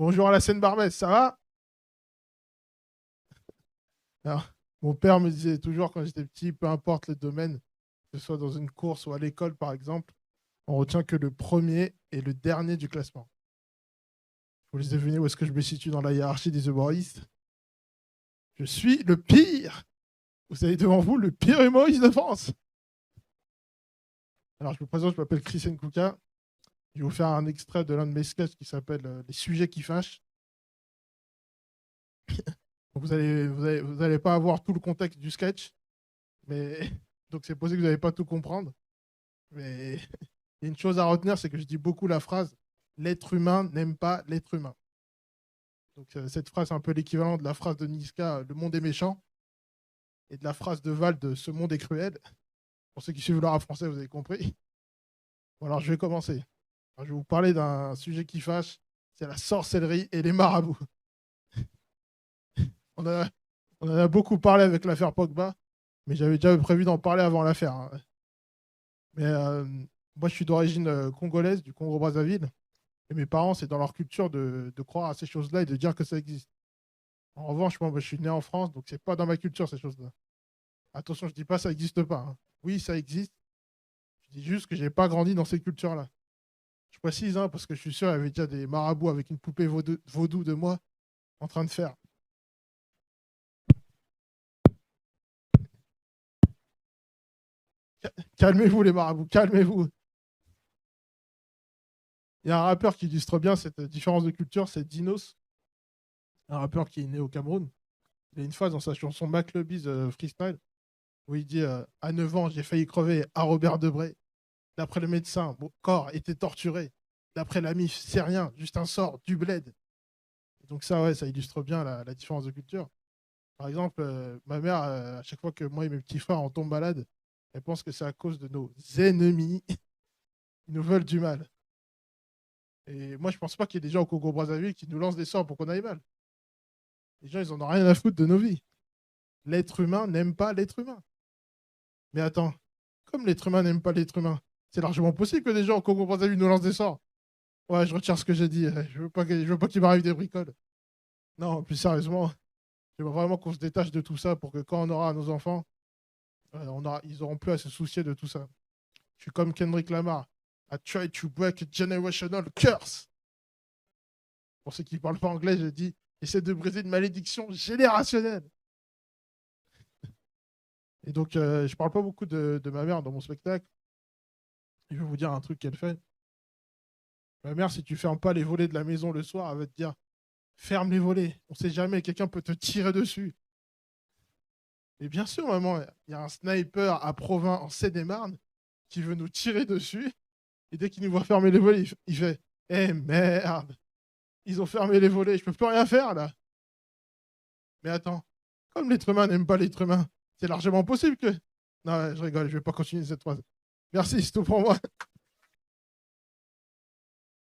Bonjour à la Seine-Barbès, ça va? Alors, mon père me disait toujours quand j'étais petit, peu importe le domaine, que ce soit dans une course ou à l'école par exemple, on retient que le premier et le dernier du classement. Vous les devinez où est-ce que je me situe dans la hiérarchie des humoristes? Je suis le pire! Vous avez devant vous le pire humoriste de France! Alors, je me présente, je m'appelle Christian Kouka. Je vais vous faire un extrait de l'un de mes sketchs qui s'appelle Les sujets qui fâchent. Donc, vous allez pas avoir tout le contexte du sketch, mais donc c'est possible que vous n'allez pas tout comprendre. Mais il y a une chose à retenir, c'est que je dis beaucoup la phrase l'être humain n'aime pas l'être humain. Donc cette phrase est un peu l'équivalent de la phrase de Niska le monde est méchant et de la phrase de Val de ce monde est cruel. Pour ceux qui suivent le rap français, vous avez compris. Bon, alors je vais commencer. Alors, je vais vous parler d'un sujet qui fâche, c'est la sorcellerie et les marabouts. On, a, on en a beaucoup parlé avec l'affaire Pogba, mais j'avais déjà prévu d'en parler avant l'affaire, hein. Mais moi, je suis d'origine congolaise, du Congo-Brazzaville. Et mes parents, c'est dans leur culture de croire à ces choses-là et de dire que ça existe. En revanche, moi, je suis né en France, donc c'est pas dans ma culture ces choses-là. Attention, je dis pas ça n'existe pas, hein. Oui, ça existe. Je dis juste que j'ai pas grandi dans ces cultures-là. Je précise, hein, parce que je suis sûr, il y avait déjà des marabouts avec une poupée vaudou de moi en train de faire. Calmez-vous, les marabouts, calmez-vous. Il y a un rappeur qui illustre bien cette différence de culture, c'est Dinos, un rappeur qui est né au Cameroun. Il a une phrase dans sa chanson Mac Leby's Freestyle où il dit à 9 ans, j'ai failli crever à Robert Debré. D'après le médecin, mon corps était torturé. D'après la MIF, c'est rien, juste un sort, du bled. Et donc ça, ouais, ça illustre bien la différence de culture. Par exemple, ma mère, à chaque fois que moi et mes petits frères on tombe malade, elle pense que c'est à cause de nos ennemis. Ils nous veulent du mal. Et moi, je pense pas qu'il y ait des gens au Congo-Brazzaville qui nous lancent des sorts pour qu'on aille mal. Les gens, ils en ont rien à foutre de nos vies. L'être humain n'aime pas l'être humain. Mais attends, comme l'être humain n'aime pas l'être humain, c'est largement possible que des gens au Congo-Brazzaville nous lancent des sorts. Ouais, je retire ce que j'ai dit. Je veux pas qu'il m'arrive des bricoles. Non, plus sérieusement, j'aimerais vraiment qu'on se détache de tout ça pour que quand on aura nos enfants, ils auront plus à se soucier de tout ça. Je suis comme Kendrick Lamar. I try to break a generational curse. Pour ceux qui ne parlent pas anglais, j'ai dit essaie de briser une malédiction générationnelle. Et donc, je parle pas beaucoup de ma mère dans mon spectacle. Je vais vous dire un truc qu'elle fait. Ma mère, si tu fermes pas les volets de la maison le soir, elle va te dire ferme les volets. On sait jamais, quelqu'un peut te tirer dessus. Et bien sûr, maman, il y a un sniper à Provins en Seine-et-Marne qui veut nous tirer dessus. Et dès qu'il nous voit fermer les volets, il fait eh merde, ils ont fermé les volets, je peux plus rien faire là. Mais attends, comme l'être humain n'aime pas l'être humain, c'est largement possible que. Non, je rigole, je vais pas continuer cette phrase. Merci, c'est tout pour moi.